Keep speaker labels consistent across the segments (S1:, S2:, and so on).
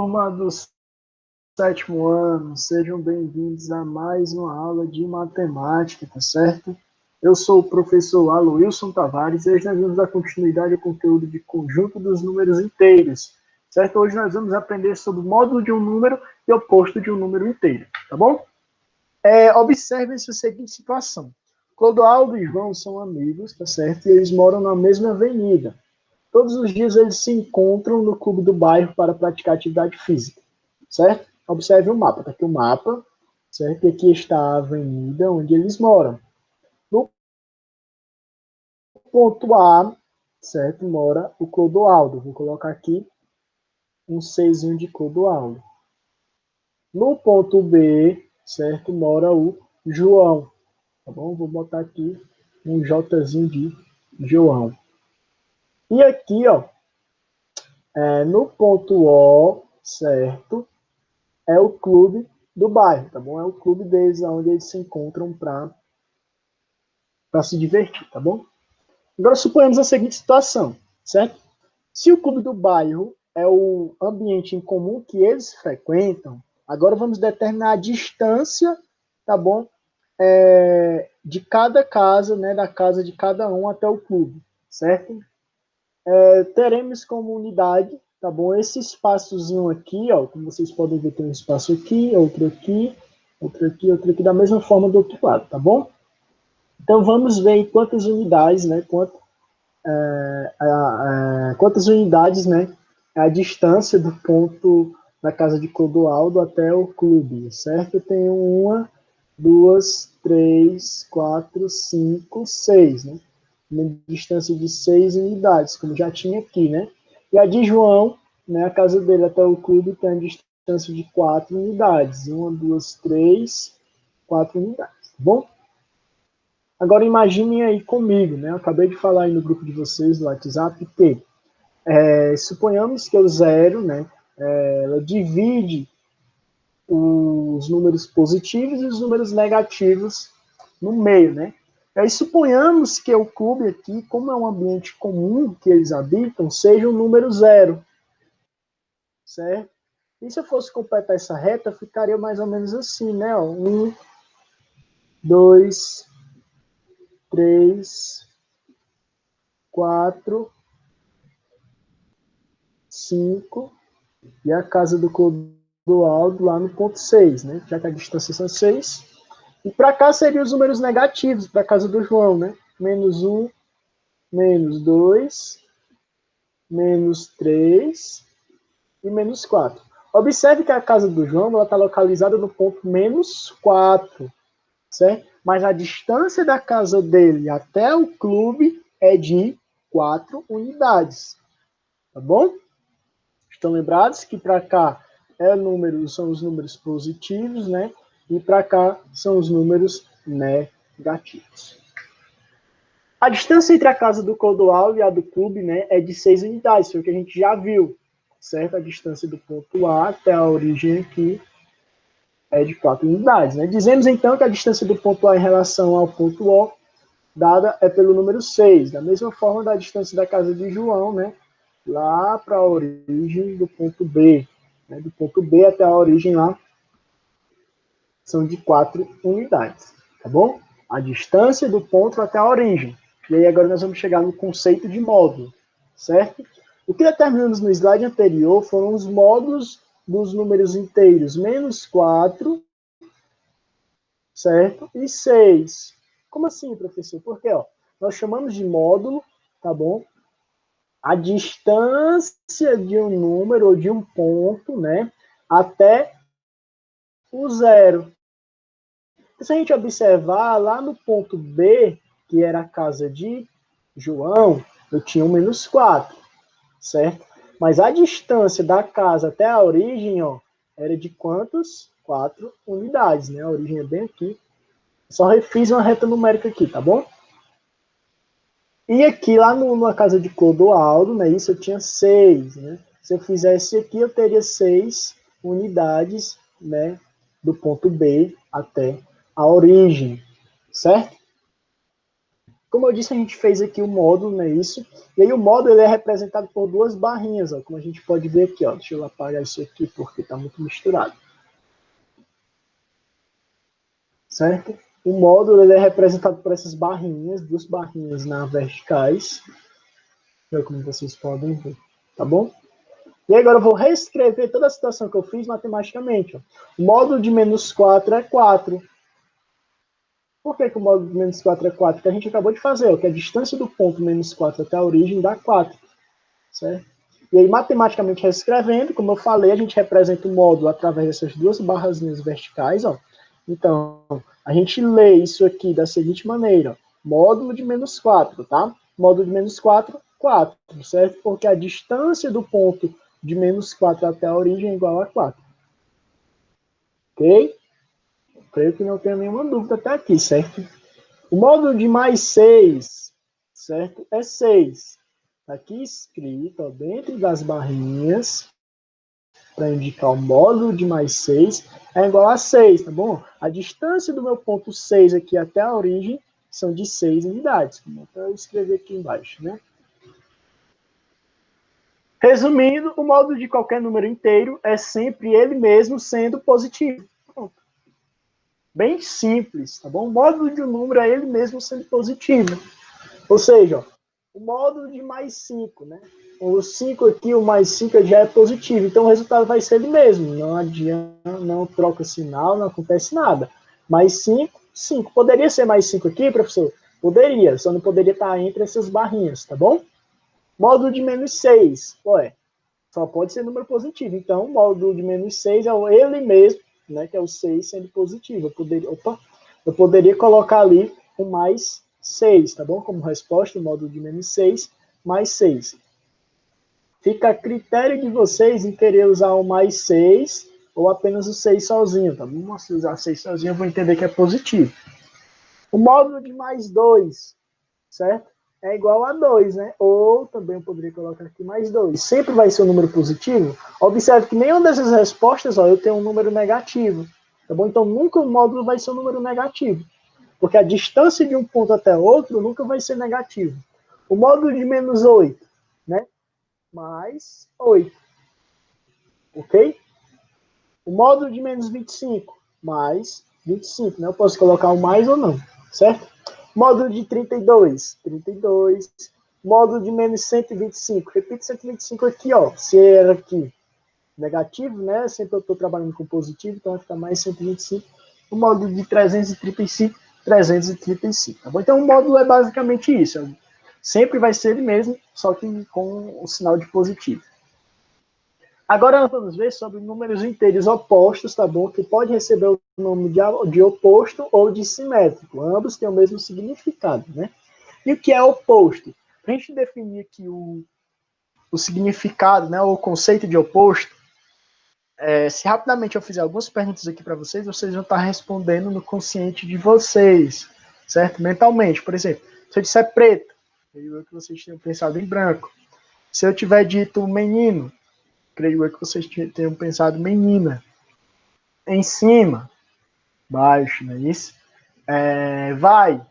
S1: turma do sétimo ano, sejam bem-vindos a mais uma aula de matemática, tá certo? Eu sou o professor Aloilson Tavares e hoje nós vamos dar continuidade ao conteúdo de conjunto dos números inteiros, certo? Hoje nós vamos aprender sobre o módulo de um número e oposto de um número inteiro, tá bom? Observem-se a seguinte situação. Clodoaldo e João são amigos, tá certo? E eles moram na mesma avenida. Todos os dias eles se encontram no clube do bairro para praticar atividade física, certo? Observe o mapa, tá aqui o mapa, certo? E aqui está a avenida onde eles moram. No ponto A, certo? Mora o Clodoaldo. Vou colocar aqui um Czinho de Clodoaldo. No ponto B, certo? Mora o João, tá bom? Vou botar aqui um Jzinho de João. E aqui, ó, no ponto O, certo? É o clube do bairro, tá bom? É o clube deles, onde eles se encontram para se divertir, tá bom? Agora suponhamos a seguinte situação, certo? Se o clube do bairro é o ambiente em comum que eles frequentam, agora vamos determinar a distância, tá bom? De cada casa, né, da casa de cada um até o clube, certo? Teremos como unidade, tá bom? Esse espaçozinho aqui, ó, como vocês podem ver, tem um espaço aqui, outro aqui, outro aqui, da mesma forma do outro lado, tá bom? Então vamos ver em quantas unidades, né? Quantas unidades, né? É a distância do ponto da casa de Clodoaldo até o clube, certo? Eu tenho 1, 2, 3, 4, 5, 6, né? Uma distância de 6 unidades, como já tinha aqui, né? E a de João, né, a casa dele até o clube tem a distância de 4 unidades. 1, 2, 3, 4 unidades, tá bom? Agora imaginem aí comigo, né? Eu acabei de falar aí no grupo de vocês, do WhatsApp, que suponhamos que o zero, né, ela divide os números positivos e os números negativos no meio, né? Aí suponhamos que o clube aqui, como é um ambiente comum que eles habitam, seja um número zero, certo? E se eu fosse completar essa reta, ficaria mais ou menos assim, né? 1, 2, 3, 4, 5, e a casa do Clodoaldo lá no ponto 6, né? Já que a distância são 6. E para cá seriam os números negativos, para a casa do João, né? Menos 1, menos 2, menos 3 e menos 4. Observe que a casa do João está localizada no ponto menos 4, certo? Mas a distância da casa dele até o clube é de 4 unidades, tá bom? Estão lembrados que para cá são os números positivos, né? E para cá são os números negativos. A distância entre a casa do Clodoaldo e a do clube, né, é de 6 unidades, foi o que a gente já viu, certo? A distância do ponto A até a origem aqui é de 4 unidades, né? Dizemos então que a distância do ponto A em relação ao ponto O dada é pelo número 6, da mesma forma da distância da casa de João, né, lá para a origem do ponto B, né, do ponto B até a origem lá são de 4 unidades, tá bom? A distância do ponto até a origem. E aí agora nós vamos chegar no conceito de módulo, certo? O que determinamos no slide anterior foram os módulos dos números inteiros menos 4, certo? E 6. Como assim, professor? Porque ó, nós chamamos de módulo, tá bom? A distância de um número ou de um ponto, né, até o zero. Se a gente observar lá no ponto B, que era a casa de João, eu tinha um menos 4, certo? Mas a distância da casa até a origem, ó, era de quantos? 4 unidades, né? A origem é bem aqui. Só refiz uma reta numérica aqui, tá bom? E aqui, lá na casa de Clodoaldo, né, isso eu tinha 6, né? Se eu fizesse aqui, eu teria 6 unidades, né, do ponto B até a origem, certo? Como eu disse, a gente fez aqui o módulo, não é isso? E aí o módulo ele é representado por duas barrinhas, ó, como a gente pode ver aqui. Ó. Deixa eu apagar isso aqui porque está muito misturado. Certo? O módulo ele é representado por essas barrinhas, duas barrinhas na verticais. Como vocês podem ver, tá bom? E agora eu vou reescrever toda a situação que eu fiz matematicamente. Ó. O módulo de menos 4 é 4. Por que o módulo de menos 4 é 4? Porque a gente acabou de fazer, ó, que a distância do ponto menos 4 até a origem dá 4. Certo? E aí, matematicamente reescrevendo, como eu falei, a gente representa o módulo através dessas duas barrazinhas verticais. Ó. Então, a gente lê isso aqui da seguinte maneira. Ó. Módulo de menos 4, tá? Módulo de menos 4, 4, certo? Porque a distância do ponto de menos 4 até a origem é igual a 4. Ok? Creio que não tenho nenhuma dúvida até aqui, certo? O módulo de mais 6, certo? É 6. Está aqui escrito, ó, dentro das barrinhas, para indicar o módulo de mais 6, é igual a 6, tá bom? A distância do meu ponto 6 aqui até a origem são de 6 unidades. Então, eu escrevi aqui embaixo, né? Resumindo, o módulo de qualquer número inteiro é sempre ele mesmo sendo positivo. Pronto. Bem simples, tá bom? O módulo de um número é ele mesmo sendo positivo. Ou seja, ó, o módulo de mais 5, né? O 5 aqui, o mais 5 já é positivo, então o resultado vai ser ele mesmo. Não adianta, não troca sinal, não acontece nada. Mais 5, 5. Poderia ser mais 5 aqui, professor? Poderia, só não poderia estar entre essas barrinhas, tá bom? Módulo de menos 6, ué, só pode ser número positivo. Então, o módulo de menos 6 é ele mesmo, né, que é o 6 sendo positivo. Eu poderia colocar ali o mais 6, tá bom? Como resposta, o módulo de menos 6 mais 6. Fica a critério de vocês em querer usar o mais 6 ou apenas o 6 sozinho, tá bom? Se usar 6 sozinho, eu vou entender que é positivo. O módulo de mais 2, certo? É igual a 2, né? Ou também eu poderia colocar aqui mais 2. Sempre vai ser um número positivo. Observe que nenhuma dessas respostas, ó, eu tenho um número negativo. Tá bom? Então, nunca o módulo vai ser um número negativo. Porque a distância de um ponto até outro nunca vai ser negativo. O módulo de menos 8, né? Mais 8. Ok? O módulo de menos 25, mais 25. Né? Eu posso colocar o mais ou não, certo? Módulo de 32, 32. Módulo de menos 125. Repito 125 aqui, ó. Se era aqui negativo, né? Sempre eu estou trabalhando com positivo, então vai ficar mais 125. O módulo de 335, 335. Tá bom? Então o módulo é basicamente isso. Sempre vai ser ele mesmo, só que com o sinal de positivo. Agora nós vamos ver sobre números inteiros opostos, tá bom? Que pode receber o nome de oposto ou de simétrico. Ambos têm o mesmo significado, né? E o que é oposto? Para a gente definir aqui o significado, né, o conceito de oposto, se rapidamente eu fizer algumas perguntas aqui para vocês, vocês vão estar respondendo no consciente de vocês, certo? Mentalmente. Por exemplo, se eu disser preto, creio eu que vocês tenham pensado em branco. Se eu tiver dito menino, creio eu que vocês tenham pensado menina. Em cima, baixo, não é isso? Vai,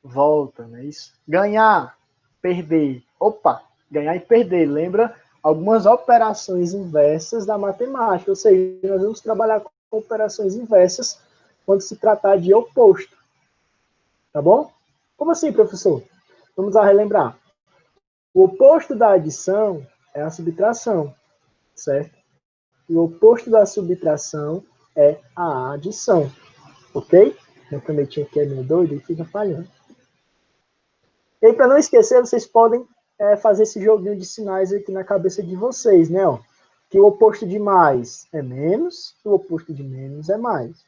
S1: volta, não é isso? Ganhar, perder. Opa, ganhar e perder. Lembra algumas operações inversas da matemática. Ou seja, nós vamos trabalhar com operações inversas quando se tratar de oposto. Tá bom? Como assim, professor? Vamos lá relembrar. O oposto da adição é a subtração, certo? E o oposto da subtração é a adição, ok? Eu também tinha que é meio doido e fica falhando. E aí, para não esquecer, vocês podem fazer esse joguinho de sinais aqui na cabeça de vocês, né? Ó, que o oposto de mais é menos, e o oposto de menos é mais.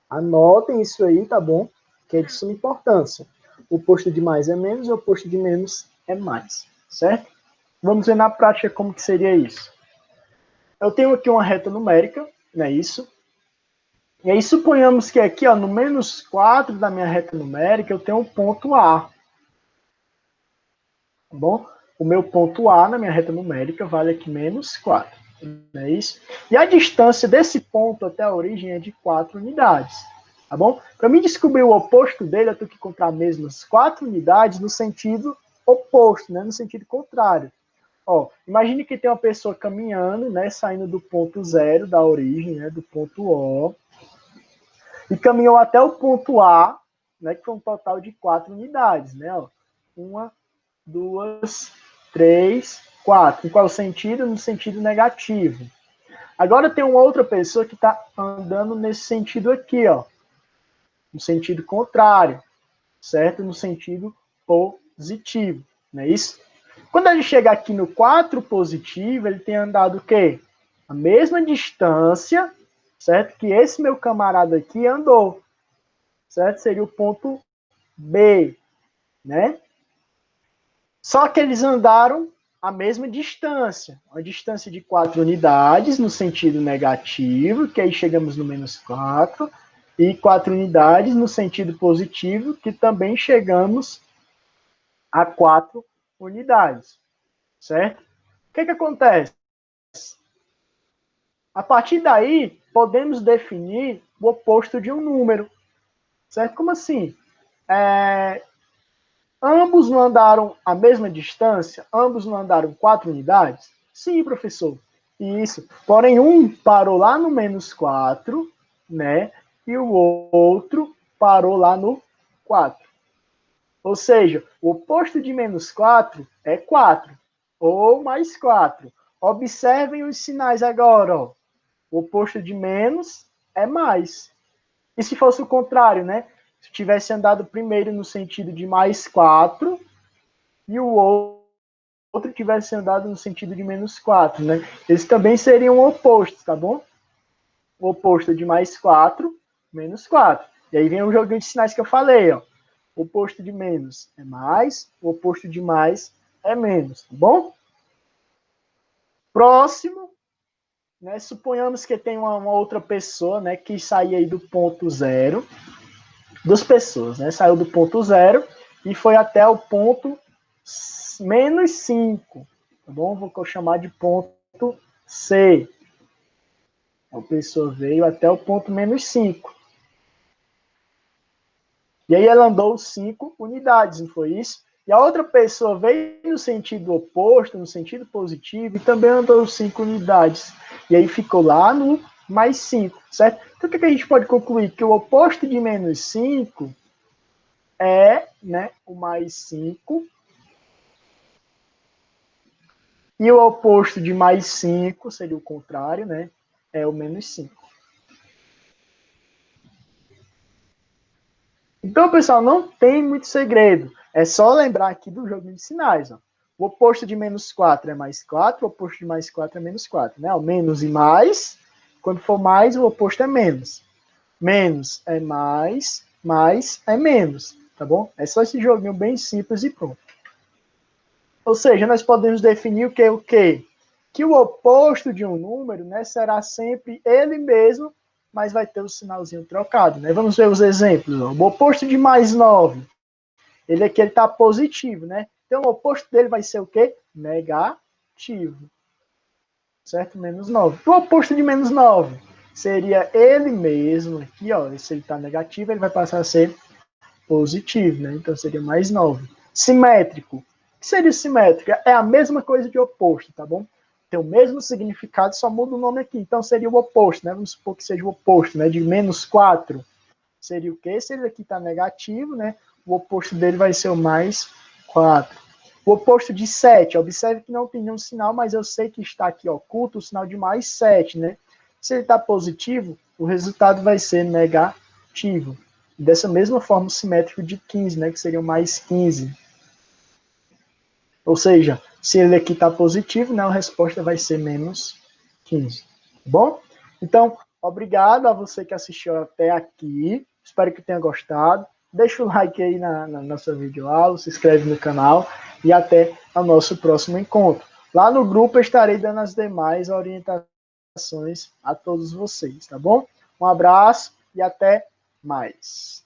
S1: Anotem isso aí, tá bom? Que é de suma importância. O oposto de mais é menos, e o oposto de menos é mais, certo? Vamos ver na prática como que seria isso. Eu tenho aqui uma reta numérica, não é isso? E aí suponhamos que aqui, ó, no menos 4 da minha reta numérica, eu tenho o ponto A. Tá bom? O meu ponto A na minha reta numérica vale aqui menos 4. Não é isso? E a distância desse ponto até a origem é de 4 unidades. tá bom? Para mim descobrir o oposto dele, eu tenho que encontrar as mesmas 4 unidades no sentido oposto, né? No sentido contrário. Ó, imagine que tem uma pessoa caminhando, né? Saindo do ponto 0 da origem, né? Do ponto O, e caminhou até o ponto A, né? Que foi um total de 4 unidades, né? Ó, 1, 2, 3, 4. Em qual sentido? No sentido negativo. Agora tem uma outra pessoa que está andando nesse sentido aqui, ó, no sentido contrário, certo? No sentido positivo, não é isso? Quando ele chega aqui no 4 positivo, ele tem andado o quê? A mesma distância, certo? Que esse meu camarada aqui andou, certo? Seria o ponto B, né? Só que eles andaram a mesma distância, uma distância de 4 unidades no sentido negativo, que aí chegamos no menos 4, e 4 unidades no sentido positivo, que também chegamos a 4 unidades, certo? O que acontece? A partir daí, podemos definir o oposto de um número, certo? Como assim? Ambos não andaram a mesma distância? Ambos não andaram 4 unidades? Sim, professor. Isso. Porém, um parou lá no menos 4, né? E o outro parou lá no 4. Ou seja, o oposto de menos 4 é 4. Ou mais 4. Observem os sinais agora. Ó. O oposto de menos é mais. E se fosse o contrário, né? Se tivesse andado primeiro no sentido de mais 4 e o outro tivesse andado no sentido de menos 4, né? Eles também seriam opostos, tá bom? O oposto de mais 4, menos 4. E aí vem o joguinho de sinais que eu falei, ó. O oposto de menos é mais, o oposto de mais é menos, tá bom? Próximo, né? Suponhamos que tem uma outra pessoa, né, que sair aí do ponto 0, duas pessoas, né? Saiu do ponto 0 e foi até o ponto menos 5, tá bom? Vou chamar de ponto C. A pessoa veio até o ponto menos 5. E aí ela andou 5 unidades, não foi isso? E a outra pessoa veio no sentido oposto, no sentido positivo, e também andou 5 unidades. E aí ficou lá no mais 5, certo? Então o que a gente pode concluir? Que o oposto de menos 5 é, né, o mais 5. E o oposto de mais 5 seria o contrário, né? É o menos 5. Então, pessoal, não tem muito segredo. É só lembrar aqui do jogo de sinais. Ó. O oposto de menos 4 é mais 4, o oposto de mais 4 é menos 4. Né? O menos e mais, quando for mais, o oposto é menos. Menos é mais é menos. Tá bom? É só esse joguinho bem simples e pronto. Ou seja, nós podemos definir o quê? Que o oposto de um número, né, será sempre ele mesmo, mas vai ter o sinalzinho trocado, né? Vamos ver os exemplos. Ó. O oposto de mais 9, ele aqui está positivo, né? Então o oposto dele vai ser o quê? Negativo. Certo? Menos 9. O oposto de menos 9 seria ele mesmo aqui, ó. Se ele está negativo, ele vai passar a ser positivo, né? Então seria mais 9. Simétrico. O que seria simétrico? É a mesma coisa de oposto, tá bom? Tem o mesmo significado, só muda o nome aqui. Então seria o oposto, né? Vamos supor que seja o oposto, né? De menos 4. Seria o quê? Se ele aqui está negativo, né? O oposto dele vai ser o mais 4. O oposto de 7, observe que não tem nenhum sinal, mas eu sei que está aqui oculto o sinal de mais 7, né? Se ele está positivo, o resultado vai ser negativo. Dessa mesma forma, o simétrico de 15, né? Que seria o mais 15. Ou seja, se ele aqui está positivo, né? A resposta vai ser menos 15. Bom? Então, obrigado a você que assistiu até aqui. Espero que tenha gostado. Deixa o like aí na nossa videoaula, se inscreve no canal e até o nosso próximo encontro. Lá no grupo eu estarei dando as demais orientações a todos vocês, tá bom? Um abraço e até mais.